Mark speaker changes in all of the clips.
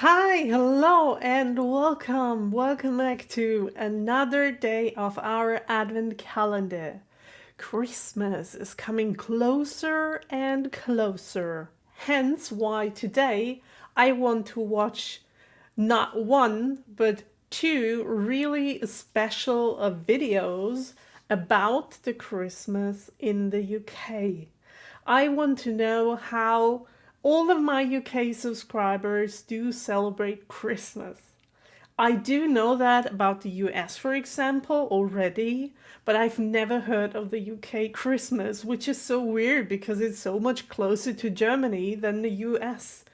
Speaker 1: Hi, hello, and welcome. Welcome back to another day of our Advent calendar. Christmas is coming closer and closer. Hence, why today I want to watch not one, but two really special videos about the Christmas in the UK. I want to know how all of my UK subscribers do celebrate Christmas. I do know that about the US, for example, already, but I've never heard of the UK Christmas, which is so weird because it's so much closer to Germany than the US.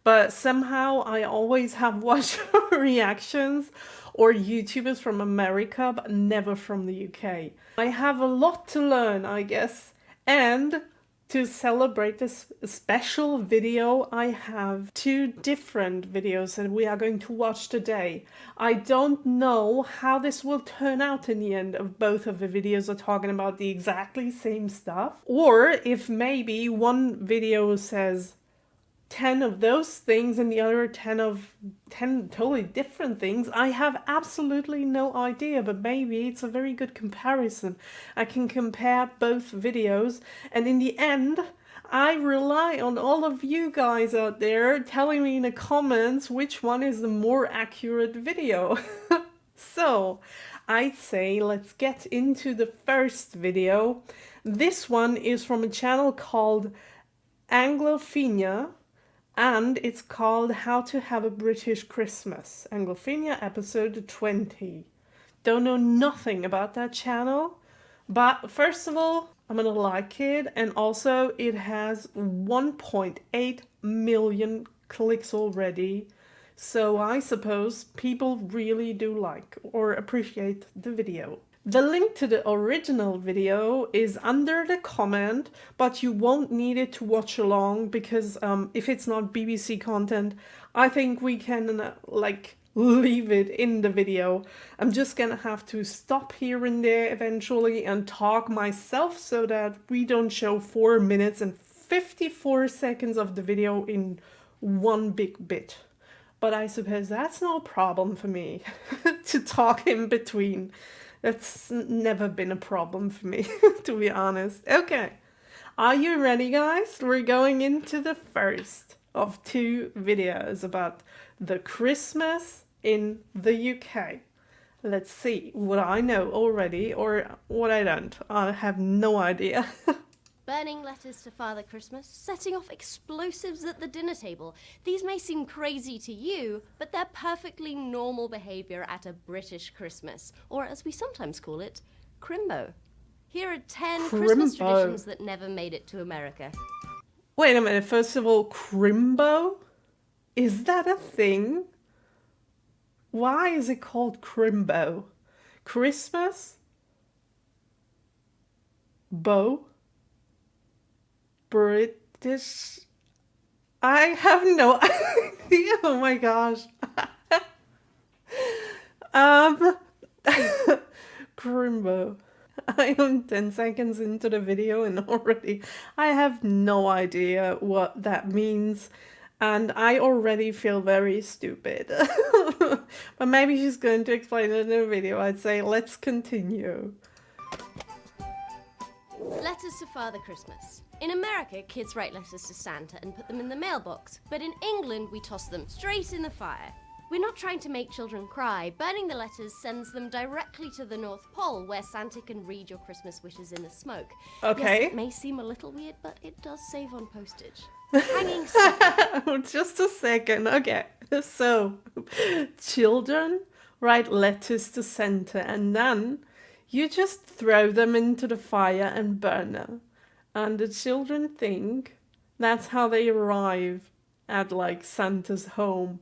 Speaker 1: But somehow I always have watched reactions or YouTubers from America, but never from the UK. I have a lot to learn, I guess. And to celebrate this special video, I have two different videos that we are going to watch today. I don't know how this will turn out in the end if both of the videos are talking about the exactly same stuff, or if maybe one video says 10 of those things and the other 10 totally different things. I have absolutely no idea, but maybe it's a very good comparison. I can compare both videos, and in the end I rely on all of you guys out there telling me in the comments which one is the more accurate video. So I'd say let's get into the first video. This one is from a channel called Anglophenia, and it's called How to Have a British Christmas. Anglophenia episode 20. Don't know nothing about that channel, but first of all, I'm gonna like it, and also it has 1.8 million clicks already. So I suppose people really do like or appreciate the video. The link to the original video is under the comment, but you won't need it to watch along because if it's not BBC content, I think we can leave it in the video. I'm just gonna have to stop here and there eventually and talk myself so that we don't show 4 minutes and 54 seconds of the video in one big bit. But I suppose that's no problem for me to talk in between. That's never been a problem for me, to be honest. Okay, are you ready, guys? We're going into the first of two videos about the Christmas in the UK. Let's see what I know already or what I don't. I have no idea.
Speaker 2: Burning letters to Father Christmas, setting off explosives at the dinner table. These may seem crazy to you, but they're perfectly normal behaviour at a British Christmas, or as we sometimes call it, crimbo. Here are 10 Christmas traditions that never made it to America.
Speaker 1: Wait a minute, first of all, crimbo? Is that a thing? Why is it called crimbo? Christmas? Bow? British? I have no idea. Oh my gosh. Crimbo. I am 10 seconds into the video and already I have no idea what that means. And I already feel very stupid. But maybe she's going to explain it in the video. I'd say let's continue.
Speaker 2: Letters to Father Christmas. In America, kids write letters to Santa and put them in the mailbox, but in England, we toss them straight in the fire. We're not trying to make children cry. Burning the letters sends them directly to the North Pole, where Santa can read your Christmas wishes in the smoke.
Speaker 1: Okay.
Speaker 2: Yes, it may seem a little weird, but it does save on postage. Hanging stuff.
Speaker 1: Just a second. Okay. So, children write letters to Santa and then you just throw them into the fire and burn them. And the children think that's how they arrive at Santa's home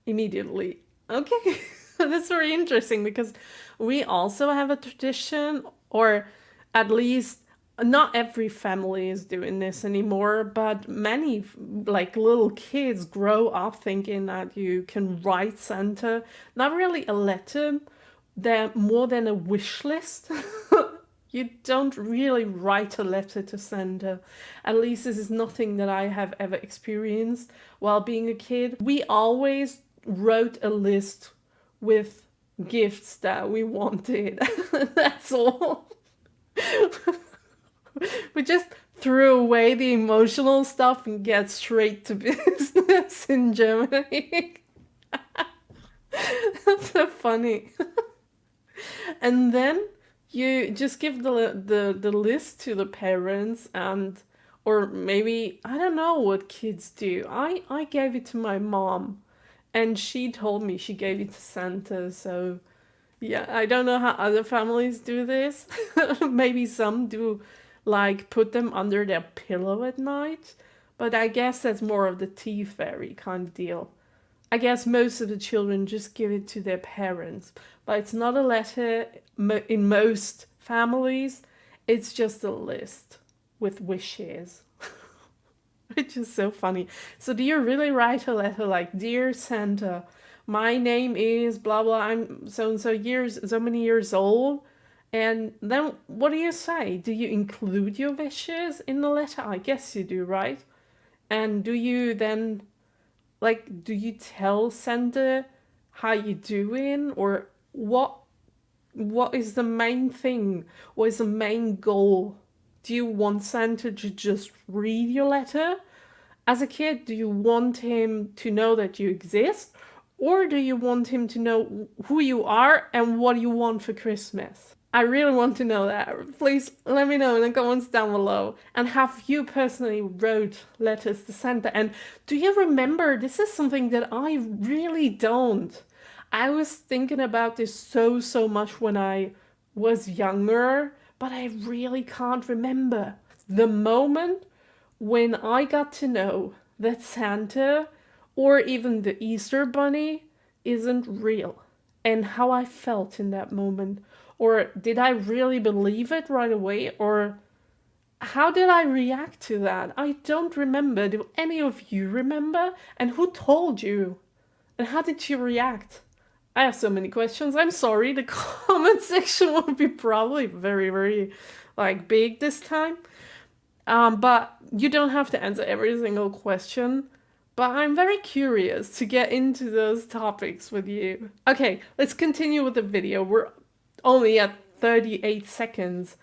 Speaker 1: immediately. Okay, that's very interesting because we also have a tradition, or at least not every family is doing this anymore, but many little kids grow up thinking that you can write Santa, not really a letter, they're more than a wish list. You don't really write a letter to Santa. At least this is nothing that I have ever experienced while being a kid. We always wrote a list with gifts that we wanted. That's all. We just threw away the emotional stuff and get straight to business in Germany. That's so funny. And then you just give the list to the parents, and or maybe I don't know what kids do. I gave it to my mom, and she told me she gave it to Santa. So yeah, I don't know how other families do this. Maybe some do, like put them under their pillow at night, but I guess that's more of the teeth fairy kind of deal. I guess most of the children just give it to their parents, but it's not a letter in most families. It's just a list with wishes, which is so funny. So, do you really write a letter like, "Dear Santa, my name is blah blah. I'm so and so many years old." And then what do you say? Do you include your wishes in the letter? I guess you do, right? And do you then like, do you tell Santa how you doing, or what is the main thing? What is the main goal? Do you want Santa to just read your letter? As a kid, do you want him to know that you exist? Or do you want him to know who you are and what you want for Christmas? I really want to know that. Please let me know in the comments down below. And have you personally wrote letters to Santa? And do you remember, this is something that I really don't. I was thinking about this so much when I was younger, but I really can't remember the moment when I got to know that Santa or even the Easter Bunny isn't real, and how I felt in that moment. Or did I really believe it right away? Or how did I react to that? I don't remember. Do any of you remember? And who told you? And how did you react? I have so many questions. I'm sorry, the comment section will be probably very like big this time. But you don't have to answer every single question. But I'm very curious to get into those topics with you. Okay, let's continue with the video. We're only at 38 seconds.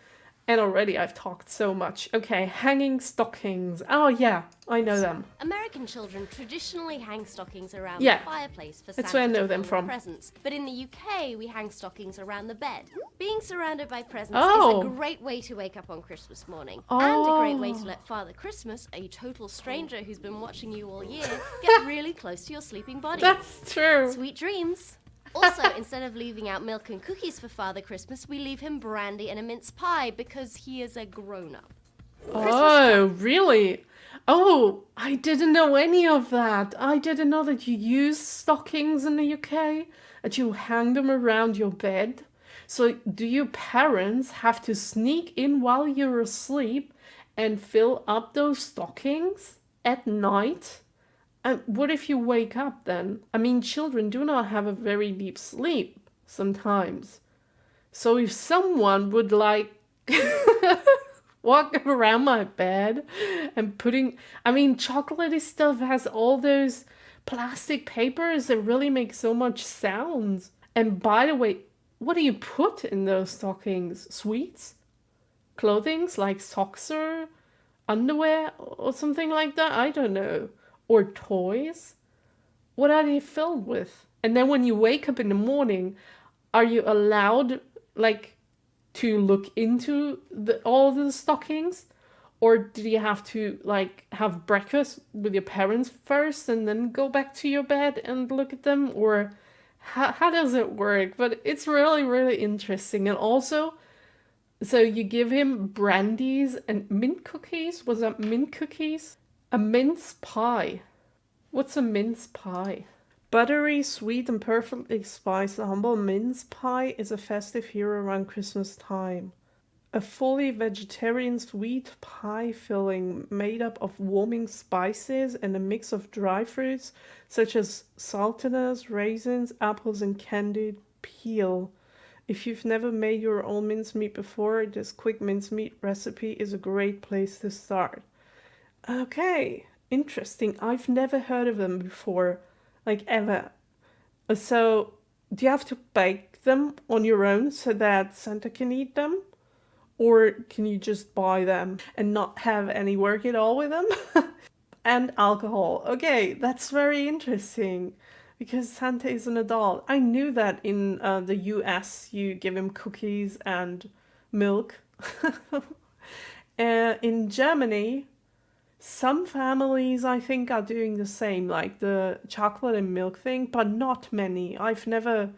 Speaker 1: And already I've talked so much. Okay, hanging stockings. Oh yeah, I know them.
Speaker 2: American children traditionally hang stockings around
Speaker 1: Yeah,
Speaker 2: the fireplace for
Speaker 1: that's
Speaker 2: Santa
Speaker 1: where I know
Speaker 2: to
Speaker 1: them
Speaker 2: bring
Speaker 1: from.
Speaker 2: presents. But in the UK, we hang stockings around the bed. Being surrounded by presents
Speaker 1: Oh.
Speaker 2: is a great way to wake up on Christmas morning.
Speaker 1: Oh.
Speaker 2: And a great way to let Father Christmas, a total stranger who's been watching you all year, get really close to your sleeping body.
Speaker 1: That's true.
Speaker 2: Sweet dreams. Also, instead of leaving out milk and cookies for Father Christmas, we leave him brandy and a mince pie because he is a grown-up.
Speaker 1: Oh, really? Oh, I didn't know any of that. I didn't know that you use stockings in the UK, that you hang them around your bed. So do your parents have to sneak in while you're asleep and fill up those stockings at night? And what if you wake up then? I mean, children do not have a very deep sleep sometimes. So if someone would like walk around my bed and putting, I mean, chocolatey stuff has all those plastic papers that really make so much sounds. And by the way, what do you put in those stockings? Sweets? Clothings like socks or underwear or something like that? I don't know. Or toys? What are they filled with? And then when you wake up in the morning, are you allowed, like, to look into all the stockings? Or do you have to, like, have breakfast with your parents first and then go back to your bed and look at them? Or how does it work? But it's really interesting. And also, so you give him brandies and mint cookies? Was that mint cookies? A mince pie. What's a mince pie? Buttery, sweet, and perfectly spiced humble mince pie is a festive hero around Christmas time. A fully vegetarian sweet pie filling made up of warming spices and a mix of dry fruits such as sultanas, raisins, apples, and candied peel. If you've never made your own mincemeat before, this quick mincemeat recipe is a great place to start. Okay, interesting. I've never heard of them before, like ever. So, do you have to bake them on your own so that Santa can eat them? Or can you just buy them and not have any work at all with them? And alcohol. Okay, that's very interesting because Santa is an adult. I knew that in the US you give him cookies and milk. In Germany, some families I think are doing the same, like the chocolate and milk thing, but not many. I've never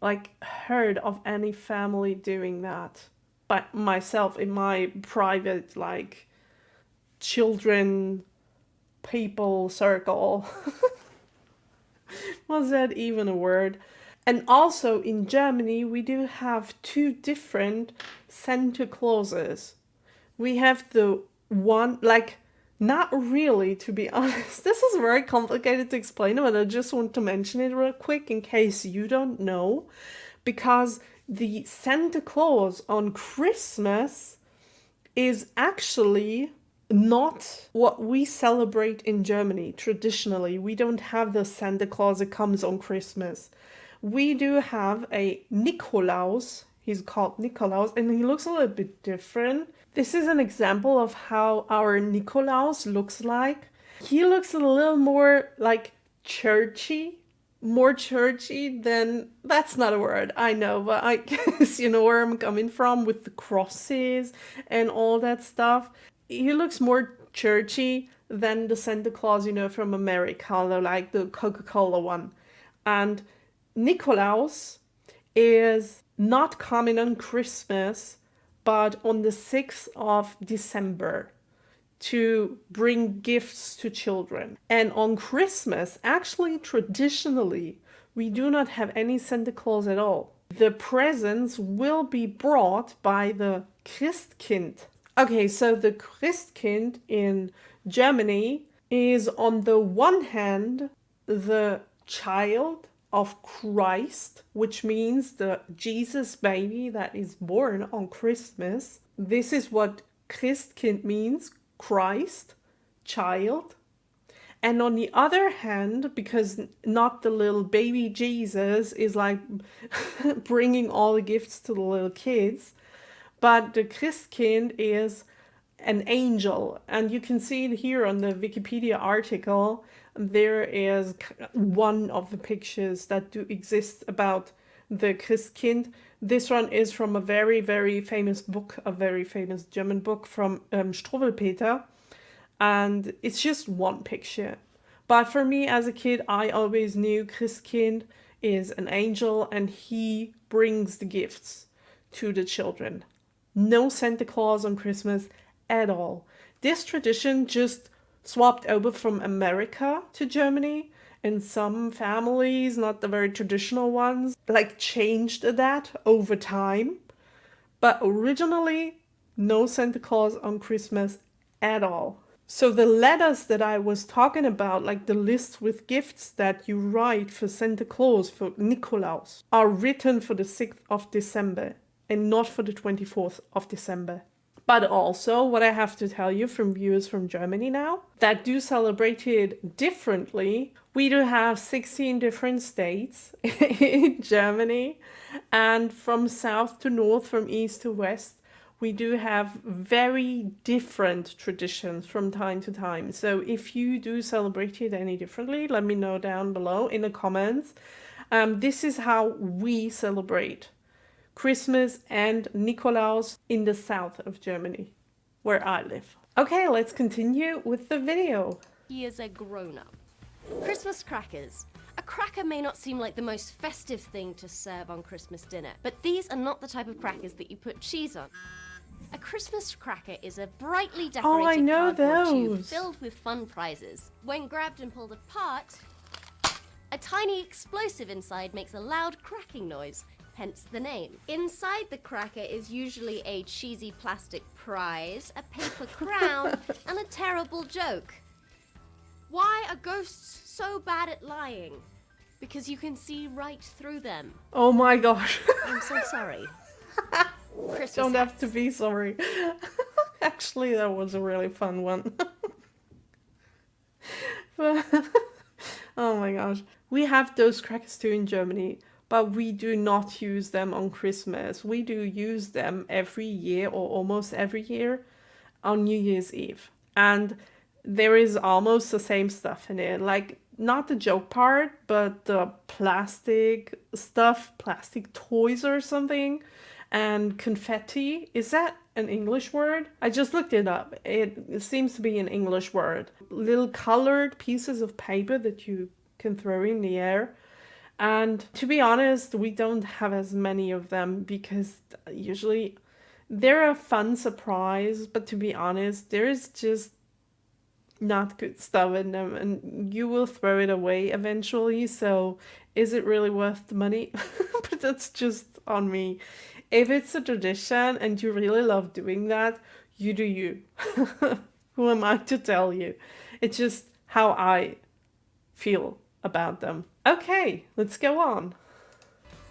Speaker 1: like heard of any family doing that. But myself in my private like children people circle. Was that even a word? And also in Germany, we do have two different Santa Clauses. We have the one, like, not really, to be honest. This is very complicated to explain, but I just want to mention it real quick in case you don't know. Because the Santa Claus on Christmas is actually not what we celebrate in Germany traditionally. We don't have the Santa Claus that comes on Christmas. We do have a Nikolaus. He's called Nikolaus, and he looks a little bit different. This is an example of how our Nikolaus looks like. He looks a little more like churchy, more churchy than, that's not a word, I know, but I guess you know where I'm coming from with the crosses and all that stuff. He looks more churchy than the Santa Claus, you know, from America, like the Coca-Cola one. And Nikolaus is not coming on Christmas, but on the 6th of December to bring gifts to children. And on Christmas, actually, traditionally, we do not have any Santa Claus at all. The presents will be brought by the Christkind. Okay, so the Christkind in Germany is on the one hand the child of Christ, which means the Jesus baby that is born on Christmas. This is what Christkind means, Christ, child. And on the other hand, because not the little baby Jesus is like bringing all the gifts to the little kids, but the Christkind is an angel. And you can see it here on the Wikipedia article. There is one of the pictures that do exist about the Christkind. This one is from a very, very famous book, a very famous German book from Struwwelpeter. And it's just one picture. But for me as a kid, I always knew Christkind is an angel and he brings the gifts to the children. No Santa Claus on Christmas at all. This tradition just swapped over from America to Germany, and some families, not the very traditional ones, like changed that over time. But originally, no Santa Claus on Christmas at all. So the letters that I was talking about, like the list with gifts that you write for Santa Claus, for Nikolaus, are written for the 6th of December and not for the 24th of December. But also, what I have to tell you from viewers from Germany now, that do celebrate it differently. We do have 16 different states in Germany, and from south to north, from east to west, we do have very different traditions from time to time. So if you do celebrate it any differently, let me know down below in the comments. This is how we celebrate Christmas and Nikolaus in the south of Germany, where I live. Okay, let's continue with the video.
Speaker 2: He is a grown-up. Christmas crackers. A cracker may not seem like the most festive thing to serve on Christmas dinner, but these are not the type of crackers that you put cheese on. A Christmas cracker is a brightly decorated cardboard tube filled with fun prizes. When grabbed and pulled apart, a tiny explosive inside makes a loud cracking noise, hence the name. Inside the cracker is usually a cheesy plastic prize, a paper crown, and a terrible joke. Why are ghosts so bad at lying? Because you can see right through them.
Speaker 1: Oh my gosh.
Speaker 2: I'm so sorry. Christmas
Speaker 1: Don't have
Speaker 2: hats.
Speaker 1: to be sorry. Actually, that was a really fun one. But oh my gosh. We have those crackers too in Germany, but we do not use them on Christmas. We do use them every year or almost every year on New Year's Eve. And there is almost the same stuff in it. Like, not the joke part, but the plastic stuff, plastic toys or something, and confetti. Is that an English word? I just looked it up. It seems to be an English word. Little colored pieces of paper that you can throw in the air. And to be honest, we don't have as many of them because usually they're a fun surprise, but to be honest, there is just not good stuff in them and you will throw it away eventually. So is it really worth the money? But that's just on me. If it's a tradition and you really love doing that, you do you. Who am I to tell you? It's just how I feel about them. Okay, let's go on.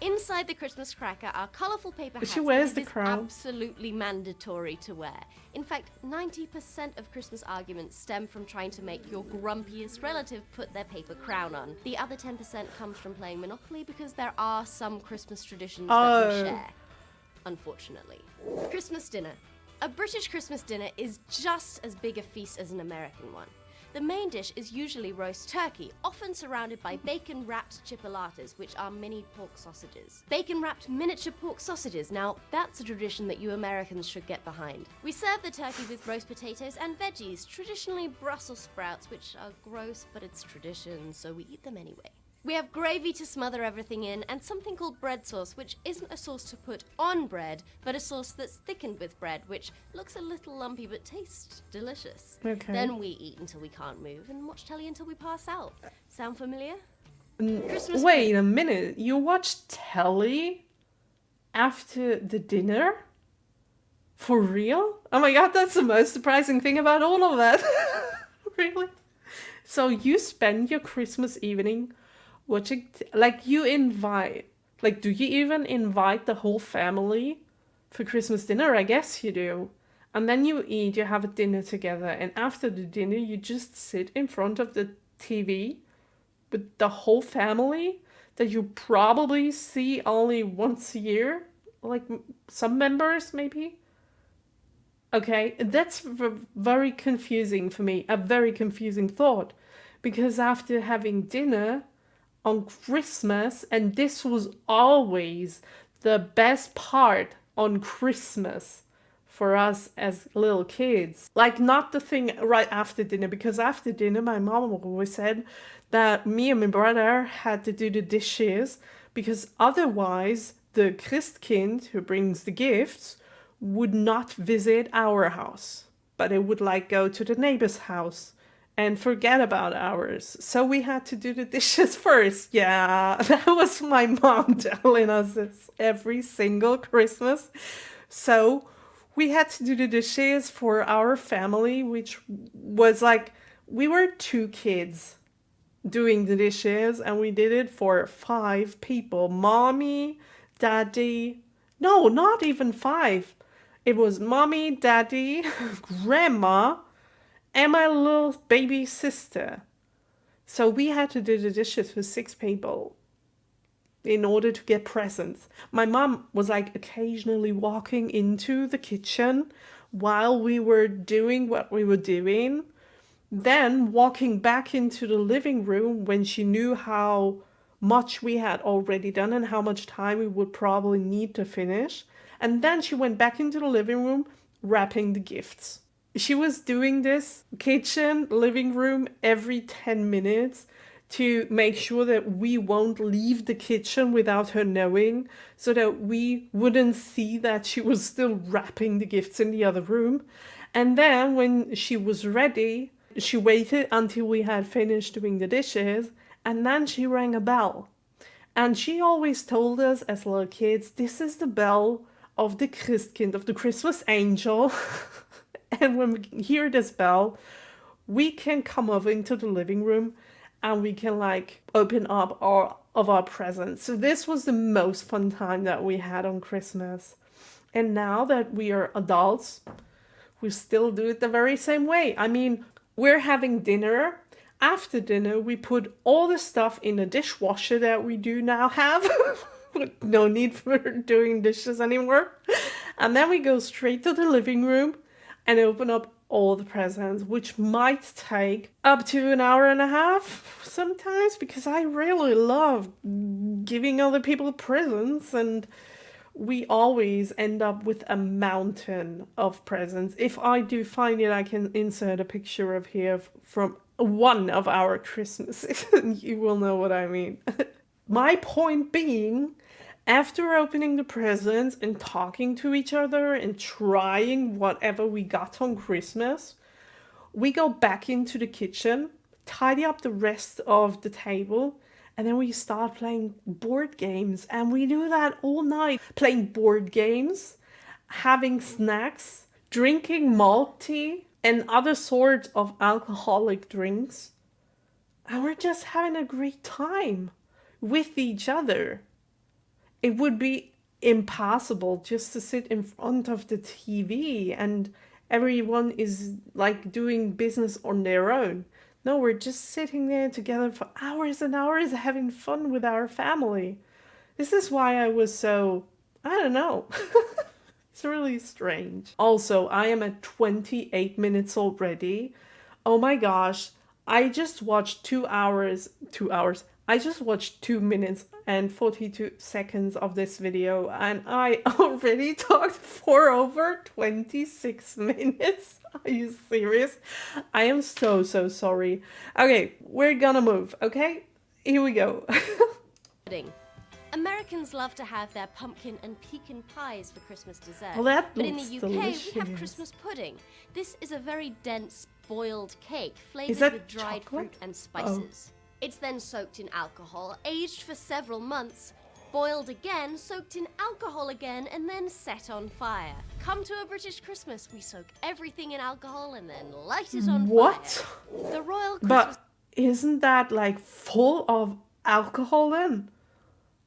Speaker 2: Inside the Christmas cracker are colourful paper hats
Speaker 1: She wears
Speaker 2: that
Speaker 1: the
Speaker 2: it is
Speaker 1: crown.
Speaker 2: absolutely mandatory to wear. In fact, 90% of Christmas arguments stem from trying to make your grumpiest relative put their paper crown on. The other 10% comes from playing Monopoly because there are some Christmas traditions that we share, unfortunately. Christmas dinner. A British Christmas dinner is just as big a feast as an American one. The main dish is usually roast turkey, often surrounded by bacon-wrapped chipolatas, which are mini pork sausages. Bacon-wrapped miniature pork sausages, now that's a tradition that you Americans should get behind. We serve the turkey with roast potatoes and veggies, traditionally Brussels sprouts, which are gross, but it's tradition, so we eat them anyway. We have gravy to smother everything in, and something called bread sauce, which isn't a sauce to put on bread, but a sauce that's thickened with bread, which looks a little lumpy but tastes delicious.
Speaker 1: Okay.
Speaker 2: Then we eat until we can't move and watch telly until we pass out. Sound familiar? Christmas
Speaker 1: Wait a minute. You watch telly after the dinner? For real? Oh my god, that's the most surprising thing about all of that. Really? So you spend your Christmas evening watching, like you invite, like do you even invite the whole family for Christmas dinner? I guess you do. And then you eat, you have a dinner together, and after the dinner you just sit in front of the TV with the whole family that you probably see only once a year, like some members maybe. Okay, that's very confusing for me, a very confusing thought, because after having dinner on Christmas, and this was always the best part on Christmas for us as little kids. Like, not the thing right after dinner, because after dinner, my mom always said that me and my brother had to do the dishes, because otherwise, the Christkind, who brings the gifts, would not visit our house, but it would like go to the neighbor's house and forget about ours. So we had to do the dishes first. Yeah, that was my mom telling us this every single Christmas. So we had to do the dishes for our family, which was like, we were 2 kids doing the dishes, and we did it for 5 people. Mommy, daddy, no, not even 5. It was mommy, daddy, grandma, and my little baby sister. So we had to do the dishes for 6 people in order to get presents. My mom was like occasionally walking into the kitchen while we were doing what we were doing, then walking back into the living room when she knew how much we had already done and how much time we would probably need to finish. And then she went back into the living room wrapping the gifts. She was doing this kitchen, living room every 10 minutes to make sure that we won't leave the kitchen without her knowing, so that we wouldn't see that she was still wrapping the gifts in the other room. And then when she was ready, she waited until we had finished doing the dishes, and then she rang a bell. And she always told us as little kids, this is the bell of the Christkind, of the Christmas angel. And when we hear this bell, we can come over into the living room and we can like open up all of our presents. So this was the most fun time that we had on Christmas. And now that we are adults, we still do it the very same way. I mean, we're having dinner. After dinner, we put all the stuff in the dishwasher that we do now have. No need for doing dishes anymore. And then we go straight to the living room and open up all the presents, which might take up to an hour and a half sometimes, because I really love giving other people presents, and we always end up with a mountain of presents. If I do find it, I can insert a picture of here from one of our Christmases, and you will know what I mean. My point being, after opening the presents and talking to each other and trying whatever we got on Christmas, we go back into the kitchen, tidy up the rest of the table, and then we start playing board games. And we do that all night, playing board games, having snacks, drinking malt tea, and other sorts of alcoholic drinks. And we're just having a great time with each other. It would be impossible just to sit in front of the TV and everyone is like doing business on their own. No, we're just sitting there together for hours and hours having fun with our family. This is why I was so, I don't know. It's really strange. Also, I am at 28 minutes already. Oh my gosh. I just watched 2 hours. I just watched 2 minutes and 42 seconds of this video, and I already talked for over 26 minutes. Are you serious? I am so sorry. Okay, we're gonna move, okay? Here we go.
Speaker 2: Pudding. Americans love to have their pumpkin and pecan pies for Christmas dessert.
Speaker 1: Well, that
Speaker 2: but in the
Speaker 1: looks
Speaker 2: UK,
Speaker 1: delicious.
Speaker 2: we have Christmas pudding. This is a very dense boiled cake flavored
Speaker 1: that
Speaker 2: with dried
Speaker 1: chocolate?
Speaker 2: fruit and spices. It's then soaked in alcohol, aged for several months, boiled again, soaked in alcohol again, and then set on fire. Come to a British Christmas, we soak everything in alcohol and then light it on
Speaker 1: What?
Speaker 2: fire. The royal Christmas...
Speaker 1: But isn't that like full of alcohol then?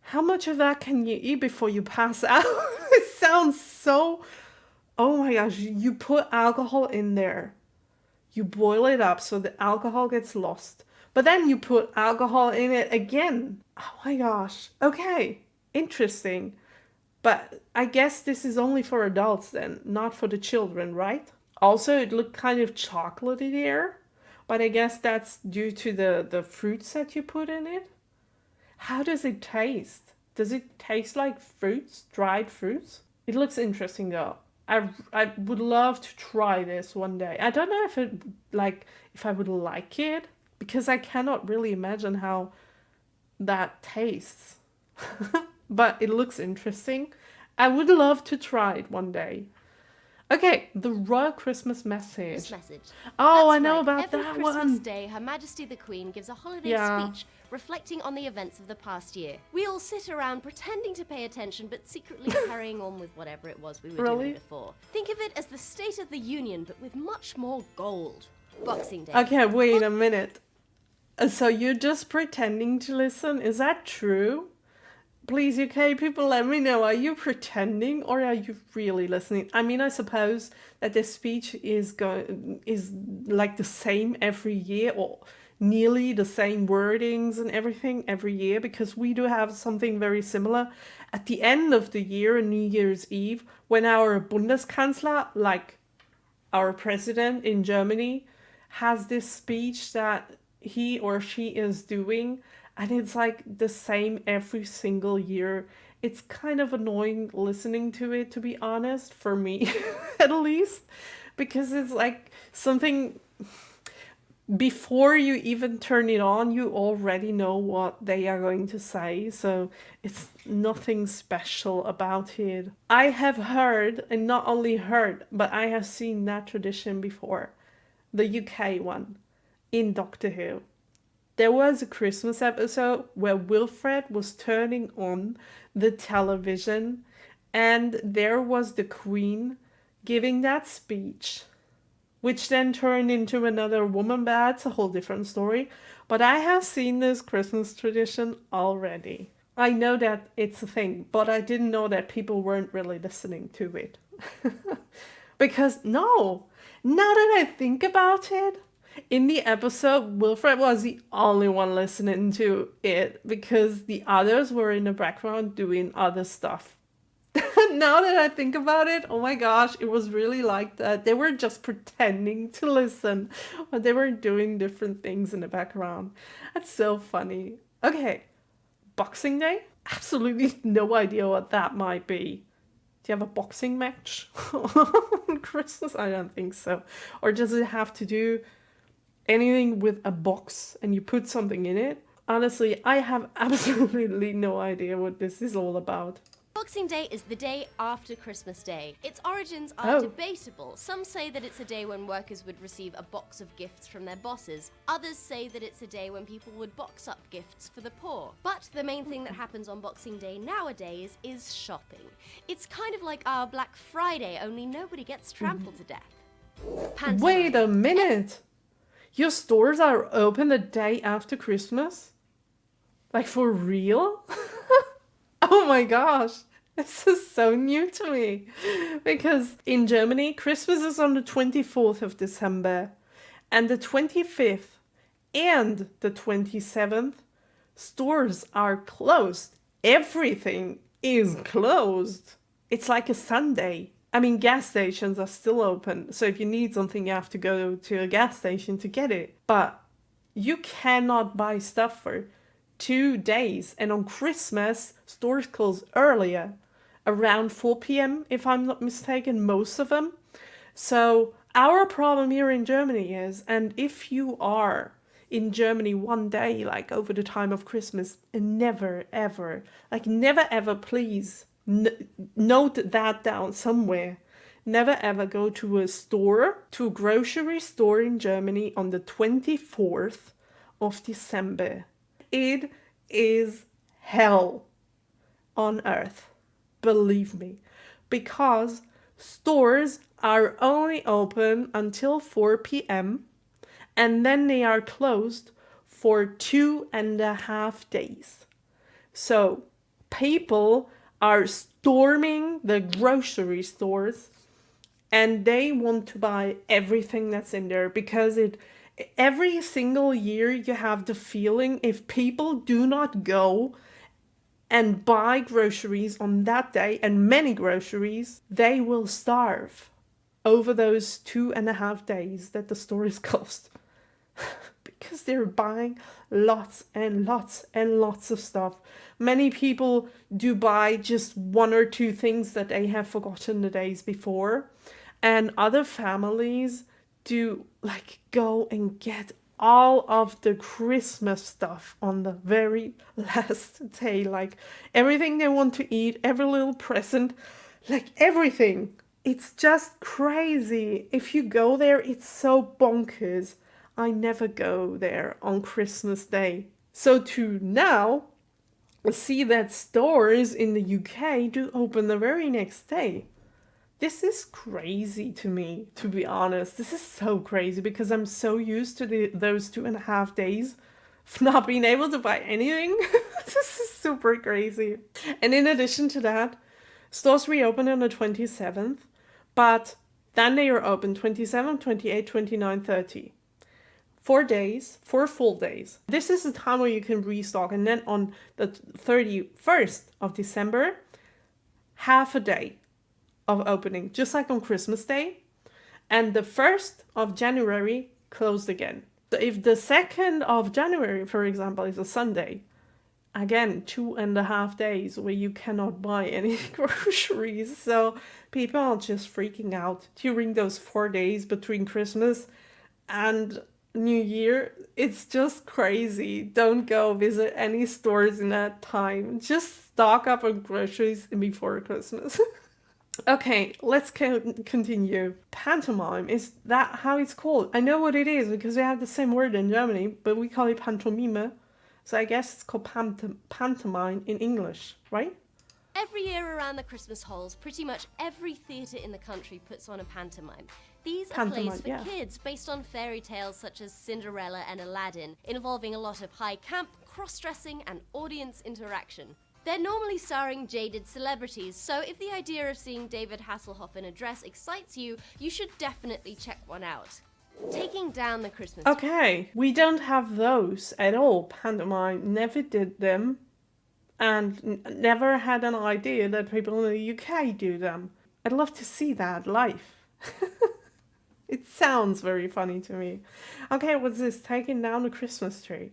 Speaker 1: How much of that can you eat before you pass out? It sounds so... Oh my gosh, you put alcohol in there. You boil it up so the alcohol gets lost. But then you put alcohol in it again. Oh my gosh. Okay, interesting. But I guess this is only for adults then, not for the children, right? Also, it looked kind of chocolatey there. But I guess that's due to the fruits that you put in it. How does it taste? Does it taste like fruits, dried fruits? It looks interesting though. I would love to try this one day. I don't know if I would like it, because I cannot really imagine how that tastes. But it looks interesting. I would love to try it one day. Okay, the Royal Christmas Message. Oh,
Speaker 2: That's
Speaker 1: I know
Speaker 2: right.
Speaker 1: about
Speaker 2: Every
Speaker 1: that
Speaker 2: Christmas
Speaker 1: one.
Speaker 2: Day, Her Majesty the Queen gives a holiday
Speaker 1: Yeah.
Speaker 2: speech reflecting on the events of the past year. We all sit around pretending to pay attention, but secretly carrying on with whatever it was we were
Speaker 1: Really?
Speaker 2: doing before. Think of it as the State of the Union, but with much more gold. Boxing Day.
Speaker 1: Okay, wait a minute. So you're just pretending to listen? Is that true? Please, UK people, let me know. Are you pretending or are you really listening? I mean, I suppose that this speech is like the same every year, or nearly the same wordings and everything every year, because we do have something very similar at the end of the year, on New Year's Eve, when our Bundeskanzler, like our president in Germany, has this speech that he or she is doing, and it's like the same every single year. It's kind of annoying listening to it, to be honest, for me at least, because it's like something, before you even turn it on, you already know what they are going to say, so it's nothing special about it. I have heard, and not only heard, but I have seen that tradition before, the UK one, in Doctor Who. There was a Christmas episode where Wilfred was turning on the television, and there was the Queen giving that speech, which then turned into another woman, but that's a whole different story. But I have seen this Christmas tradition already. I know that it's a thing, but I didn't know that people weren't really listening to it. Because, no, now that I think about it, in the episode, Wilfred was the only one listening to it because the others were in the background doing other stuff. Now that I think about it, oh my gosh, it was really like that. They were just pretending to listen, but they were doing different things in the background. That's so funny. Okay, Boxing Day? Absolutely no idea what that might be. Do you have a boxing match on Christmas? I don't think so. Or does it have to do anything with a box and you put something in it? Honestly, I have absolutely no idea what this is all about.
Speaker 2: Boxing Day is the day after Christmas Day. Its origins are
Speaker 1: Oh.
Speaker 2: debatable. Some say that it's a day when workers would receive a box of gifts from their bosses. Others say that it's a day when people would box up gifts for the poor. But the main thing that happens on Boxing Day nowadays is shopping. It's kind of like our Black Friday, only nobody gets trampled to death. Pantomime.
Speaker 1: Wait a minute! Your stores are open the day after Christmas? Like for real? Oh my gosh, this is so new to me. Because in Germany, Christmas is on the 24th of December, and the 25th and the 27th, stores are closed. Everything is closed. It's like a Sunday. I mean, gas stations are still open, so if you need something, you have to go to a gas station to get it. But you cannot buy stuff for 2 days, and on Christmas, stores close earlier, around 4 p.m., if I'm not mistaken, most of them. So our problem here in Germany is, and if you are in Germany one day, like over the time of Christmas, never ever, please note that down somewhere. Never ever go to a grocery store in Germany on the 24th of December. It is hell on earth, believe me, because stores are only open until 4 p.m. and then they are closed for 2.5 days. So people are storming the grocery stores and they want to buy everything that's in there because every single year you have the feeling if people do not go and buy groceries on that day, and many groceries, they will starve over those 2.5 days that the store is closed. Because they're buying lots and lots and lots of stuff. Many people do buy just 1 or 2 things that they have forgotten the days before. And other families do go and get all of the Christmas stuff on the very last day. Like everything they want to eat, every little present, like everything. It's just crazy. If you go there, it's so bonkers. I never go there on Christmas Day. So to now see that stores in the UK do open the very next day. This is crazy to me, to be honest. This is so crazy because I'm so used to those 2.5 days of not being able to buy anything. This is super crazy. And in addition to that, stores reopen on the 27th, but then they are open 27, 28, 29, 30. 4 days, 4 full days. This is the time where you can restock. And then on the 31st of December, half a day of opening, just like on Christmas Day. And the 1st of January closed again. So if the 2nd of January, for example, is a Sunday, again, 2.5 days where you cannot buy any groceries. So people are just freaking out during those 4 days between Christmas and New Year. It's just crazy. Don't go visit any stores in that time. Just stock up on groceries before Christmas. Okay, let's continue. Pantomime, is that how it's called? I know what it is because we have the same word in Germany, but we call it pantomime. So I guess it's called pantomime in English, right?
Speaker 2: Every year around the Christmas holes, pretty much every theatre in the country puts on a pantomime. These are
Speaker 1: Pantomime,
Speaker 2: plays for
Speaker 1: yeah.
Speaker 2: kids based on fairy tales such as Cinderella and Aladdin, involving a lot of high camp, cross-dressing and audience interaction. They're normally starring jaded celebrities, so if the idea of seeing David Hasselhoff in a dress excites you, you should definitely check one out. Taking down the Christmas tree.
Speaker 1: Okay, we don't have those at all. Pantomime never did them, and never had an idea that people in the UK do them. I'd love to see that live. It sounds very funny to me. Okay, what's this? Taking down the Christmas tree.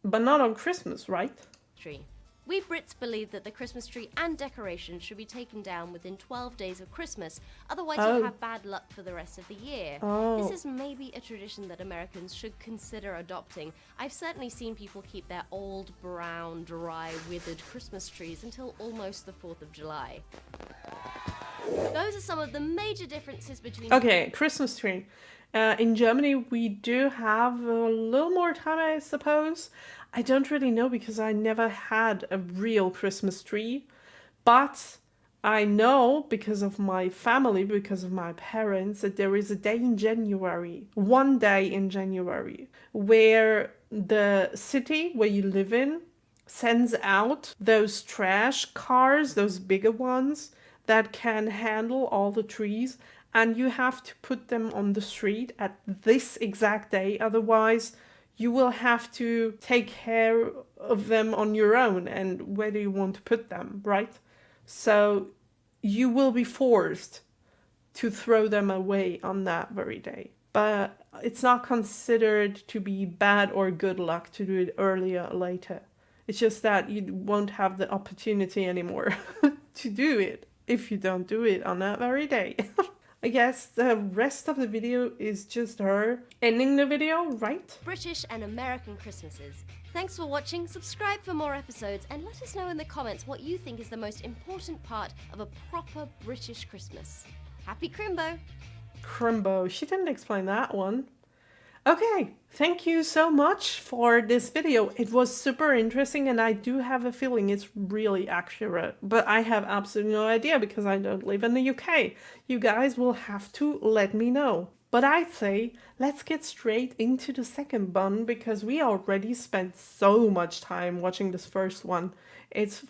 Speaker 1: But not on Christmas, right?
Speaker 2: Tree. We Brits believe that the Christmas tree and decorations should be taken down within 12 days of Christmas, otherwise you'll have bad luck for the rest of the year.
Speaker 1: Oh.
Speaker 2: This is maybe a tradition that Americans should consider adopting. I've certainly seen people keep their old, brown, dry, withered Christmas trees until almost the 4th of July. Those are some of the major differences between...
Speaker 1: Okay, Christmas tree. In Germany, we do have a little more time, I suppose. I don't really know because I never had a real Christmas tree. But I know because of my family, because of my parents, that there is a day in January, one day in January, where the city where you live in sends out those trash cars, those bigger ones, that can handle all the trees, and you have to put them on the street at this exact day. Otherwise, you will have to take care of them on your own, and where do you want to put them, right? So you will be forced to throw them away on that very day. But it's not considered to be bad or good luck to do it earlier or later. It's just that you won't have the opportunity anymore to do it if you don't do it on that very day. I guess the rest of the video is just her ending the video, right?
Speaker 2: British and American Christmases. Thanks for watching, subscribe for more episodes, and let us know in the comments what you think is the most important part of a proper British Christmas. Happy Crimbo!
Speaker 1: Crimbo, she didn't explain that one. Okay, thank you so much for this video. It was super interesting and I do have a feeling it's really accurate. But I have absolutely no idea because I don't live in the UK. You guys will have to let me know. But I'd say let's get straight into the second bun because we already spent so much time watching this first one. It's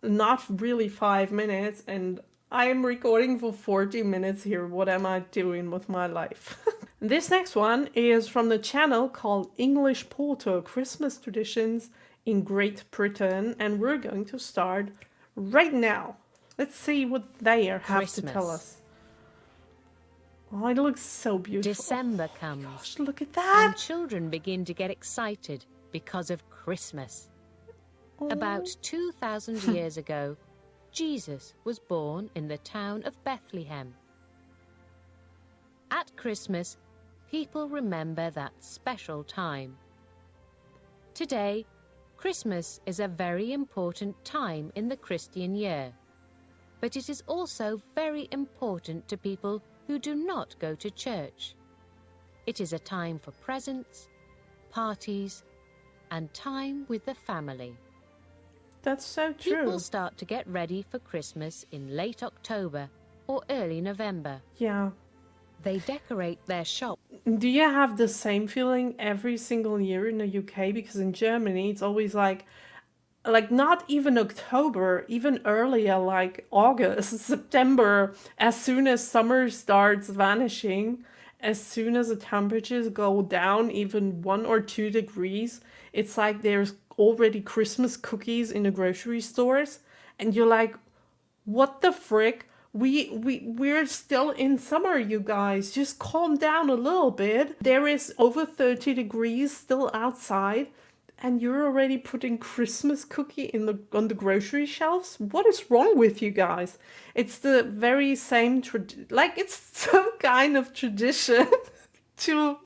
Speaker 1: not really 5 minutes and I am recording for 40 minutes here. What am I doing with my life? This next one is from the channel called English Porter Christmas Traditions in Great Britain, and we're going to start right now. Let's see what they have to tell us. Oh, it looks so beautiful.
Speaker 3: December comes.
Speaker 1: Gosh, look at that!
Speaker 3: And children begin to get excited because of Christmas.
Speaker 1: Oh.
Speaker 3: About 2,000 years ago, Jesus was born in the town of Bethlehem. At Christmas, people remember that special time. Today, Christmas is a very important time in the Christian year, but it is also very important to people who do not go to church. It is a time for presents, parties, and time with the family.
Speaker 1: That's so true.
Speaker 3: People start to get ready for Christmas in late October or early November.
Speaker 1: Yeah.
Speaker 3: They decorate their shop.
Speaker 1: Do you have the same feeling every single year in the UK? Because in Germany, it's always like not even October, even earlier, like August, September, as soon as summer starts vanishing, as soon as the temperatures go down even 1 or 2 degrees, it's like there's already Christmas cookies in the grocery stores. And you're like, what the frick? We're still in summer, you guys. Just calm down a little bit. There is over 30 degrees still outside, and you're already putting Christmas cookie on the grocery shelves? What is wrong with you guys? It's the very same it's some kind of tradition to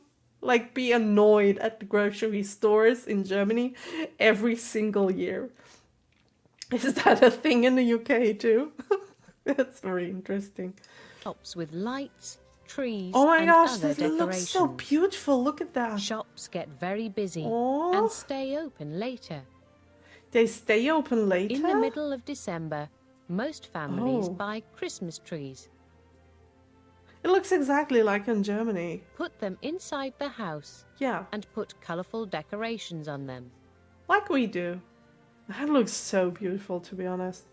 Speaker 1: be annoyed at the grocery stores in Germany every single year. Is that a thing in the UK too? That's very interesting.
Speaker 3: Shops with lights, trees,
Speaker 1: oh my
Speaker 3: and
Speaker 1: gosh,
Speaker 3: other
Speaker 1: this
Speaker 3: decorations.
Speaker 1: looks so beautiful. Look at that.
Speaker 3: Shops get very busy
Speaker 1: Oh.
Speaker 3: and stay open later.
Speaker 1: They stay open later?
Speaker 3: In the middle of December, most families
Speaker 1: Oh.
Speaker 3: buy Christmas trees.
Speaker 1: It looks exactly like in Germany.
Speaker 3: Put them inside the house
Speaker 1: Yeah,
Speaker 3: and put colourful decorations on them.
Speaker 1: like we do. That looks so beautiful, to be honest.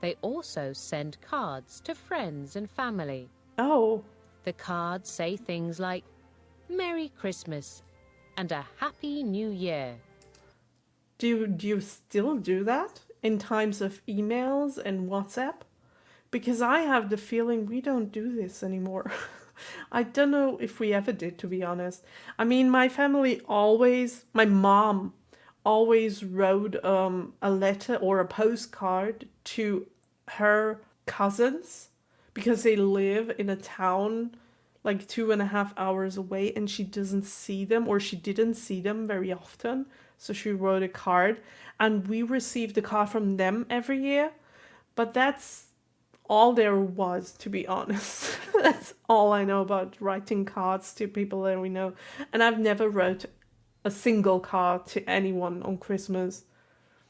Speaker 3: They also send cards to friends and family.
Speaker 1: Oh,
Speaker 3: The cards say things like Merry Christmas and a Happy New Year.
Speaker 1: do you still do that in times of emails and WhatsApp? Because I have the feeling we don't do this anymore. I don't know if we ever did, to be honest. I mean, my mom always wrote a letter or a postcard to her cousins because they live in a town like 2.5 hours away and she doesn't see them or she didn't see them very often. So she wrote a card and we received a card from them every year. But that's all there was, to be honest. That's all I know about writing cards to people that we know. And I've never wrote a single card to anyone on Christmas.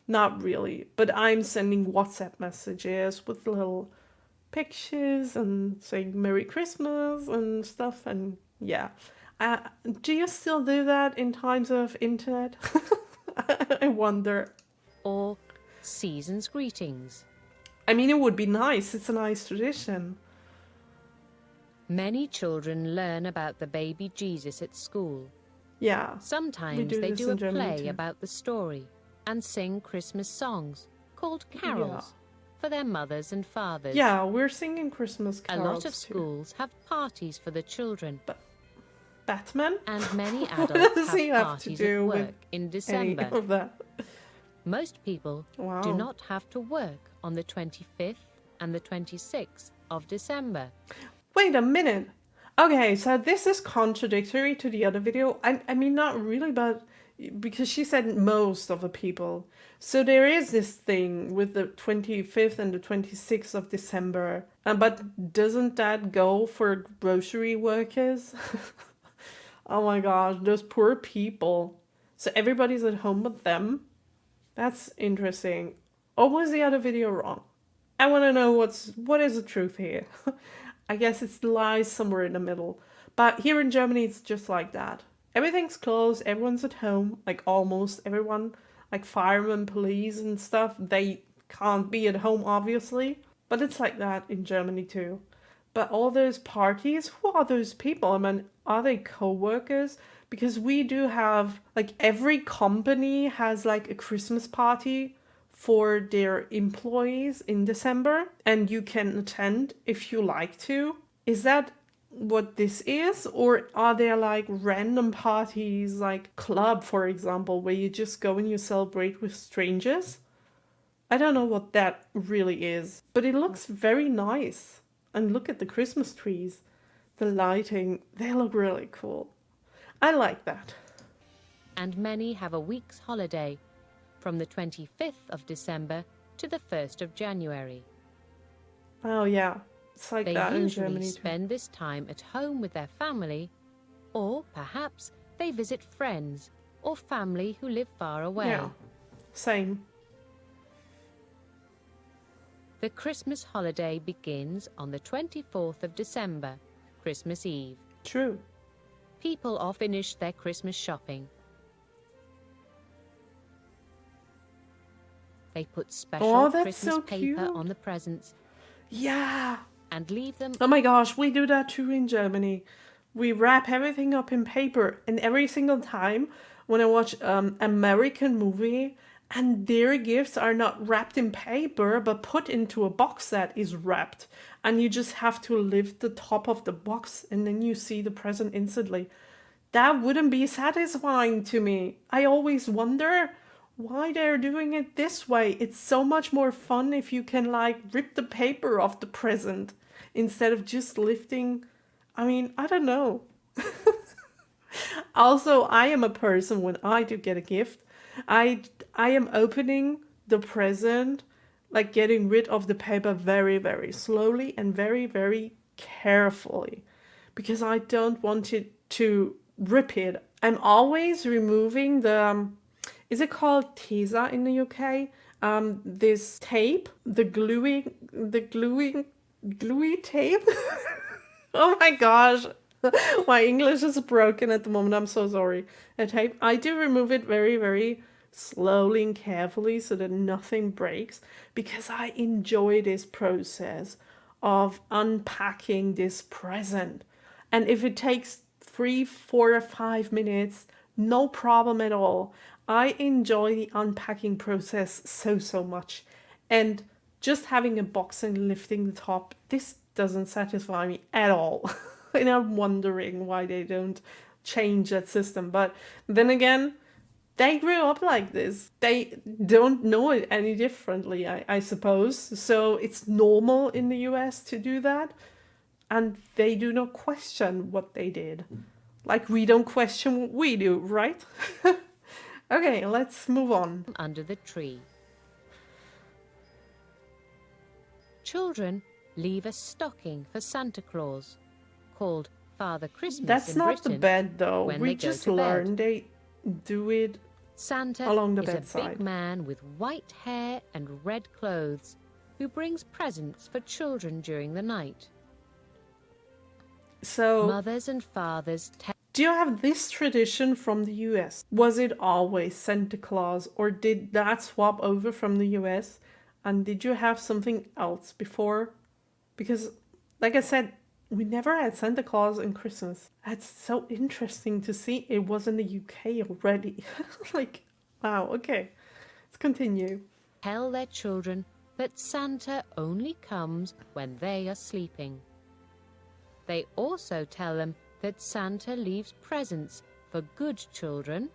Speaker 1: Not really. But I'm sending WhatsApp messages with little pictures and saying Merry Christmas and stuff. And yeah. Do you still do that in times of internet? I wonder.
Speaker 3: Or season's greetings.
Speaker 1: I mean, it would be nice. It's a nice tradition.
Speaker 3: Many children learn about the baby Jesus at school.
Speaker 1: Yeah.
Speaker 3: Sometimes
Speaker 1: do
Speaker 3: they
Speaker 1: this
Speaker 3: do a
Speaker 1: in Germany
Speaker 3: play
Speaker 1: too.
Speaker 3: about the story and sing Christmas songs called carols for their mothers and fathers.
Speaker 1: Yeah, we're singing Christmas
Speaker 3: A
Speaker 1: carols
Speaker 3: lot of
Speaker 1: too.
Speaker 3: schools have parties for the children,
Speaker 1: Batman?
Speaker 3: and many
Speaker 1: What
Speaker 3: adults
Speaker 1: does he
Speaker 3: have
Speaker 1: have to
Speaker 3: parties
Speaker 1: do
Speaker 3: at
Speaker 1: with
Speaker 3: work in
Speaker 1: any
Speaker 3: December.
Speaker 1: of that?
Speaker 3: Most people
Speaker 1: Wow.
Speaker 3: do not have to work on the 25th and the 26th of December.
Speaker 1: Wait a minute. Okay, so this is contradictory to the other video. I mean, not really, but because she said most of the people. So there is this thing with the 25th and the 26th of December. But doesn't that go for grocery workers? Oh my gosh, those poor people. So everybody's at home but them? That's interesting. Or was the other video wrong? I want to know what is the truth here. I guess it lies somewhere in the middle. But here in Germany, it's just like that. Everything's closed. Everyone's at home. Like almost everyone, like firemen, police, and stuff. They can't be at home, obviously. But it's like that in Germany too. But all those parties, who are those people? I mean, are they co-workers? Because we do have, like, every company has like a Christmas party for their employees in December, and you can attend if you like to. Is that what this is? Or are there like random parties, like club, for example, where you just go and you celebrate with strangers? I don't know what that really is, but it looks very nice. And look at the Christmas trees, the lighting, they look really cool. I like that.
Speaker 3: And many have a week's holiday from the 25th of December to the 1st of January.
Speaker 1: Oh yeah, it's like
Speaker 3: They
Speaker 1: that in
Speaker 3: usually
Speaker 1: Germany too.
Speaker 3: spend this time at home with their family, or perhaps they visit friends or family who live far away.
Speaker 1: Yeah, same.
Speaker 3: The Christmas holiday begins on the 24th of December, Christmas Eve.
Speaker 1: True.
Speaker 3: People all finish their Christmas shopping. They put special
Speaker 1: Oh, that's
Speaker 3: Christmas
Speaker 1: so
Speaker 3: paper
Speaker 1: cute.
Speaker 3: on the presents
Speaker 1: Yeah.
Speaker 3: and leave them.
Speaker 1: Oh my gosh, we do that too in Germany. We wrap everything up in paper, and every single time when I watch American movie and their gifts are not wrapped in paper but put into a box that is wrapped, and you just have to lift the top of the box and then you see the present instantly. That wouldn't be satisfying to me. I always wonder why they're doing it this way. It's so much more fun if you can like rip the paper off the present instead of just lifting. I mean, I don't know. Also, I am a person when I do get a gift, I am opening the present, like getting rid of the paper very, very slowly and very, very carefully because I don't want it to rip it. I'm always removing the is it called Tesa in the UK? This tape, the gluey tape. Oh my gosh. My English is broken at the moment. I'm so sorry. I do remove it very, very slowly and carefully so that nothing breaks because I enjoy this process of unpacking this present. And if it takes 3, 4, or 5 minutes, no problem at all. I enjoy the unpacking process so, so much. And just having a box and lifting the top, this doesn't satisfy me at all. And I'm wondering why they don't change that system. But then again, they grew up like this. They don't know it any differently, I suppose. So it's normal in the US to do that. And they do not question what they did. Like we don't question what we do, right? Okay, let's move on.
Speaker 3: Under the tree. Children leave a stocking for Santa Claus, called Father Christmas
Speaker 1: That's
Speaker 3: in
Speaker 1: not the
Speaker 3: Britain,
Speaker 1: bed though.
Speaker 3: when
Speaker 1: We
Speaker 3: they go
Speaker 1: just
Speaker 3: to bed.
Speaker 1: learned they do it
Speaker 3: Santa
Speaker 1: along the
Speaker 3: is a
Speaker 1: bedside.
Speaker 3: big man with white hair and red clothes who brings presents for children during the night.
Speaker 1: So,
Speaker 3: Mothers and fathers
Speaker 1: do you have this tradition from the US? Was it always Santa Claus, or did that swap over from the US? And did you have something else before? Because, like I said, we never had Santa Claus and Christmas. That's so interesting to see it was in the UK already. Like, wow, okay. Let's continue.
Speaker 3: tell their children that Santa only comes when they are sleeping. They also tell them that Santa leaves presents for good children,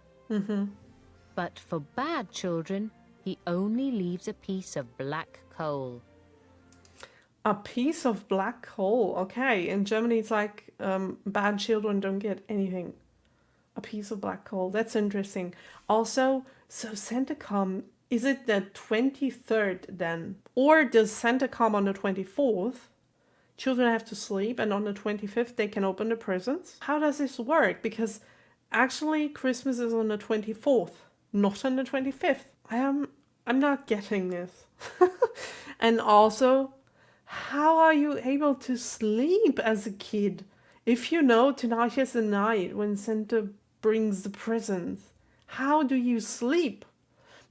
Speaker 3: but for bad children, he only leaves a piece of black coal.
Speaker 1: A piece of black coal. Okay, in Germany it's like bad children don't get anything. A piece of black coal. That's interesting. Also, so Santa come, is it the 23rd then? Or does Santa come on the 24th? Children have to sleep and on the 25th they can open the presents? How does this work? Because actually Christmas is on the 24th, not on the 25th. I'm not getting this. And also, how are you able to sleep as a kid if you know tonight is the night when Santa brings the presents? How do you sleep?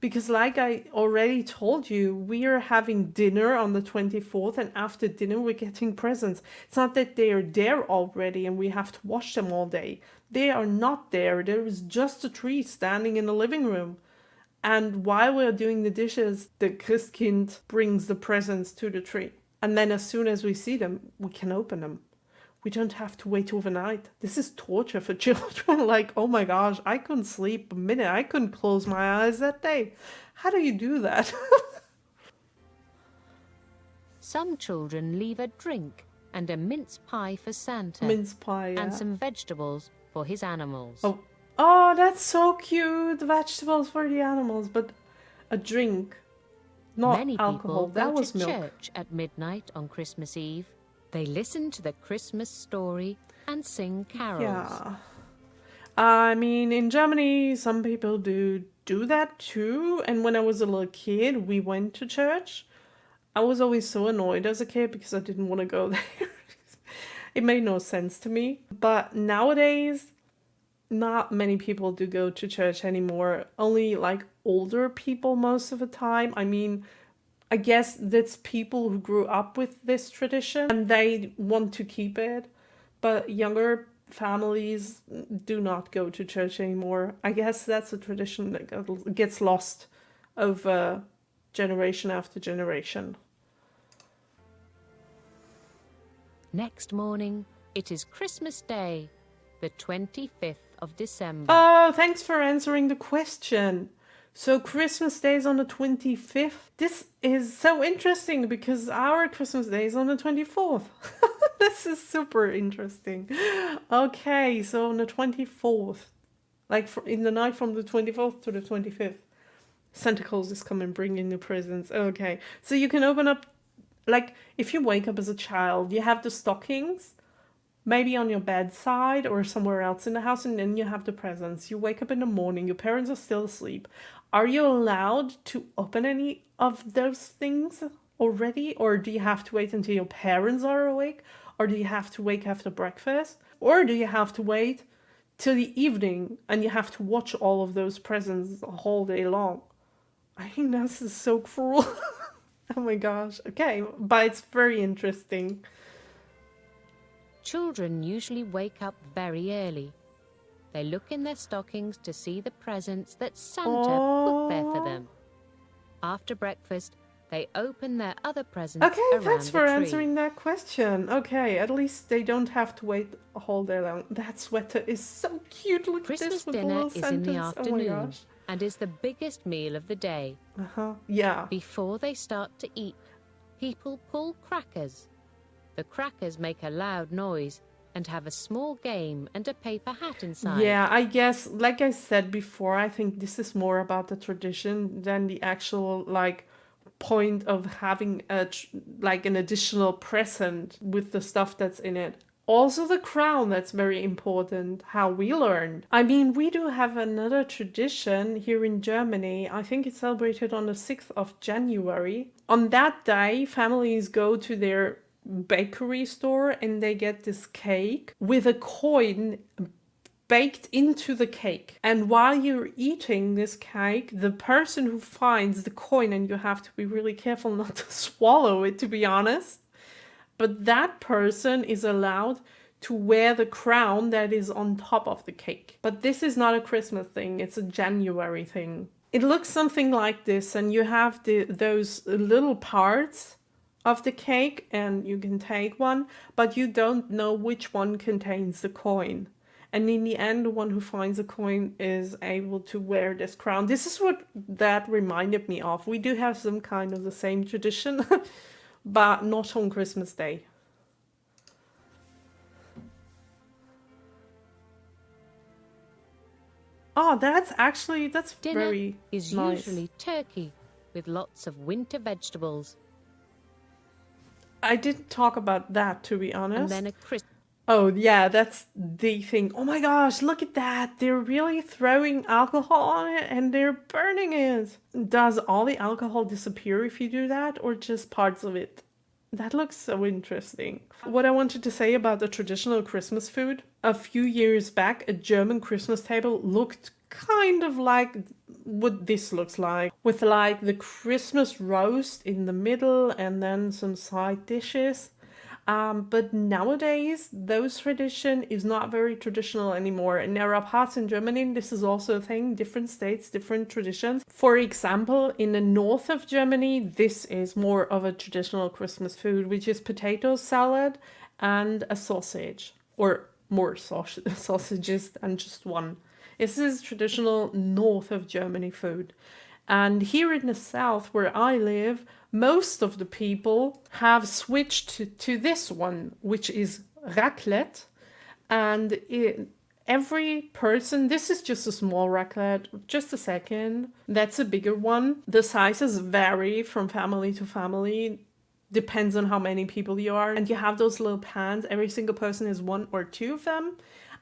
Speaker 1: Because like I already told you, we are having dinner on the 24th and after dinner we're getting presents. It's not that they are there already and we have to wash them all day. They are not there. There is just a tree standing in the living room. And while we're doing the dishes, the Christkind brings the presents to the tree. And then as soon as we see them, we can open them. We don't have to wait overnight. This is torture for children. Like, oh my gosh, I couldn't sleep a minute. I couldn't close my eyes that day. How do you do that?
Speaker 3: Some children leave a drink and a mince pie for Santa,
Speaker 1: Mince pie, yeah.
Speaker 3: and some vegetables for his animals.
Speaker 1: Oh, that's so cute. Vegetables for the animals, but a drink, not
Speaker 3: Many
Speaker 1: alcohol.
Speaker 3: people
Speaker 1: That
Speaker 3: go
Speaker 1: was
Speaker 3: to
Speaker 1: milk.
Speaker 3: church at midnight on Christmas Eve. They listen to the Christmas story and sing carols.
Speaker 1: Yeah. I mean, in Germany, some people do that too. And when I was a little kid, we went to church. I was always so annoyed as a kid because I didn't want to go there. It made no sense to me. But nowadays, not many people do go to church anymore. Only like older people most of the time. I mean, I guess that's people who grew up with this tradition and they want to keep it. But younger families do not go to church anymore. I guess that's a tradition that gets lost over generation after generation.
Speaker 3: Next morning, it is Christmas Day, the 25th of December.
Speaker 1: Oh, thanks for answering the question. So Christmas Day is on the 25th. This is so interesting because our Christmas Day is on the 24th. This is super interesting. Okay, so on the 24th, like in the night from the 24th to the 25th, Santa Claus is coming bringing the presents. Okay, so you can open up, like if you wake up as a child, you have the stockings maybe on your bedside or somewhere else in the house, and then you have the presents. You wake up in the morning, your parents are still asleep. Are you allowed to open any of those things already, or do you have to wait until your parents are awake? Or do you have to wake after breakfast? Or do you have to wait till the evening and you have to watch all of those presents the whole day long? I think this is so cruel. Oh my gosh. Okay, but it's very interesting.
Speaker 3: Children usually wake up very early. They look in their stockings to see the presents that Santa put there for them. After breakfast, they open their other presents
Speaker 1: Okay,
Speaker 3: around
Speaker 1: thanks
Speaker 3: the
Speaker 1: for
Speaker 3: tree.
Speaker 1: answering that question. Okay, at least they don't have to wait a whole day long. That sweater is so cute. Look at
Speaker 3: Christmas
Speaker 1: this with the
Speaker 3: dinner
Speaker 1: little
Speaker 3: is in the
Speaker 1: sentence. Oh my
Speaker 3: afternoon
Speaker 1: gosh.
Speaker 3: and is the biggest meal of the day.
Speaker 1: Yeah.
Speaker 3: Before they start to eat, people pull crackers. The crackers make a loud noise and have a small game and a paper hat inside.
Speaker 1: Yeah, I guess, like I said before, I think this is more about the tradition than the actual, like, point of having like an additional present with the stuff that's in it. Also the crown, that's very important, how we learned. I mean, we do have another tradition here in Germany. I think it's celebrated on the 6th of January. On that day, families go to their bakery store and they get this cake with a coin baked into the cake. And while you're eating this cake, the person who finds the coin, and you have to be really careful not to swallow it, to be honest, but that person is allowed to wear the crown that is on top of the cake. But this is not a Christmas thing, it's a January thing. It looks something like this, and you have those little parts of the cake, and you can take one, but you don't know which one contains the coin. And in the end, the one who finds a coin is able to wear this crown. This is what that reminded me of. We do have some kind of the same tradition, but not on Christmas Day. Oh, that's
Speaker 3: Dinner
Speaker 1: very
Speaker 3: is
Speaker 1: nice.
Speaker 3: usually turkey with lots of winter vegetables.
Speaker 1: I didn't talk about that, to be honest.
Speaker 3: And then a
Speaker 1: Oh, yeah, that's the thing. Oh my gosh, look at that. They're really throwing alcohol on it and they're burning it. Does all the alcohol disappear if you do that, or just parts of it? That looks so interesting. What I wanted to say about the traditional Christmas food, a few years back, a German Christmas table looked kind of like what this looks like, with like the Christmas roast in the middle and then some side dishes. But nowadays, those tradition is not very traditional anymore. And there are parts in Germany, this is also a thing, different states, different traditions. For example, in the north of Germany, this is more of a traditional Christmas food, which is potato salad and a sausage, or more sausages than just one. This is traditional north of Germany food. And here in the south, where I live, most of the people have switched to this one, which is raclette. And every person, this is just a small raclette, just a second. That's a bigger one. The sizes vary from family to family. Depends on how many people you are. And you have those little pans. Every single person has one or two of them.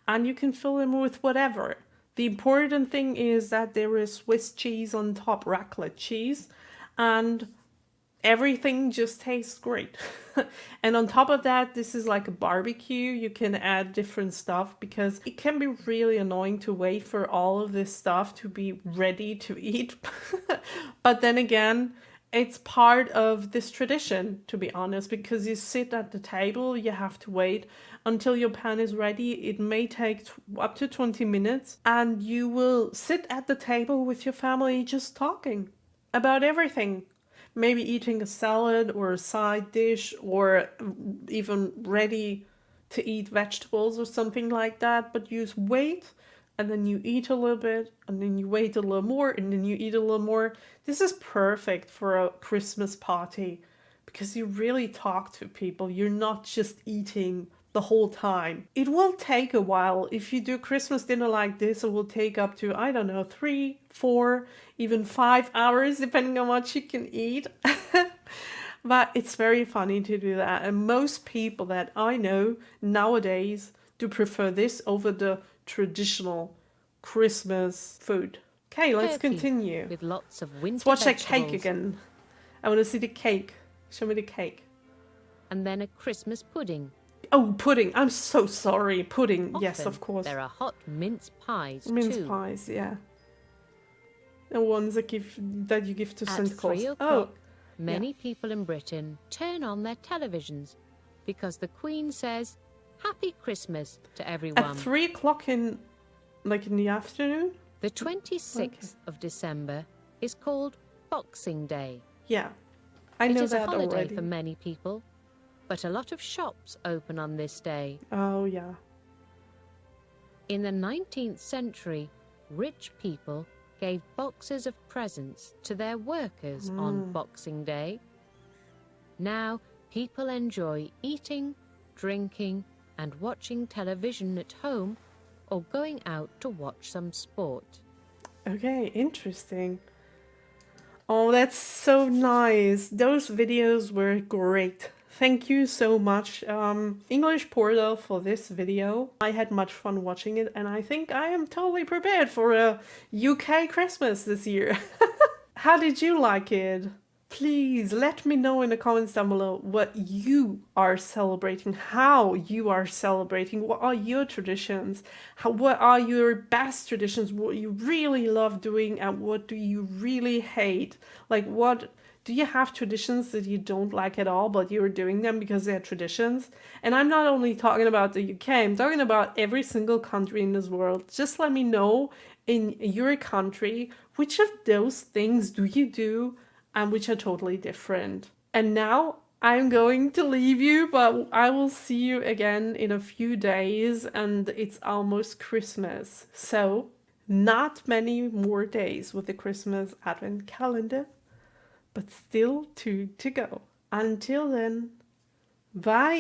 Speaker 1: And you can fill them with whatever. The important thing is that there is Swiss cheese on top, raclette cheese, and everything just tastes great. And on top of that, this is like a barbecue. You can add different stuff because it can be really annoying to wait for all of this stuff to be ready to eat. But then again, it's part of this tradition, to be honest, because you sit at the table, you have to wait until your pan is ready. It may take up to 20 minutes, and you will sit at the table with your family just talking about everything. Maybe eating a salad or a side dish, or even ready to eat vegetables or something like that, but you just wait. And then you eat a little bit, and then you wait a little more, and then you eat a little more. This is perfect for a Christmas party because you really talk to people. You're not just eating the whole time. It will take a while. If you do Christmas dinner like this, it will take up to, I don't know, 3, 4, even 5 hours, depending on what you can eat. But it's very funny to do that. And most people that I know nowadays do prefer this over the traditional Christmas food. Okay, let's
Speaker 3: turkey
Speaker 1: continue.
Speaker 3: with lots of winter
Speaker 1: Let's watch that
Speaker 3: vegetables.
Speaker 1: cake again. I want to see the cake. Show me the cake.
Speaker 3: And then a Christmas pudding
Speaker 1: Oh, pudding. I'm so sorry. Pudding. Yes,
Speaker 3: Often
Speaker 1: of course.
Speaker 3: there are hot mince pies
Speaker 1: Mince
Speaker 3: too.
Speaker 1: pies, yeah. The ones that you give to
Speaker 3: At
Speaker 1: Santa Claus.
Speaker 3: 3
Speaker 1: Oh,
Speaker 3: o'clock, many people in Britain turn on their televisions because the Queen says Happy Christmas to everyone.
Speaker 1: at 3 o'clock in the afternoon?
Speaker 3: The 26th of December is called Boxing Day.
Speaker 1: Yeah, I
Speaker 3: It
Speaker 1: know
Speaker 3: is a
Speaker 1: that
Speaker 3: holiday
Speaker 1: already.
Speaker 3: for many people, but a lot of shops open on this day.
Speaker 1: Oh, yeah.
Speaker 3: In the 19th century, rich people gave boxes of presents to their workers on Boxing Day. Now, people enjoy eating, drinking, and watching television at home or going out to watch some sport.
Speaker 1: Okay, interesting. Oh, that's so nice. Those videos were great. Thank you so much, English Portal, for this video. I had much fun watching it, and I think I am totally prepared for a UK Christmas this year. How did you like it? Please let me know in the comments down below what you are celebrating, how you are celebrating, what are your traditions, what are your best traditions, what you really love doing, and what do you really hate. Like, what do you have traditions that you don't like at all, but you're doing them because they're traditions? And I'm not only talking about the UK, I'm talking about every single country in this world. Just let me know in your country, which of those things do you do and which are totally different. And now I'm going to leave you, but I will see you again in a few days, and it's almost Christmas. So, not many more days with the Christmas Advent calendar, but still 2 to go. Until then, bye!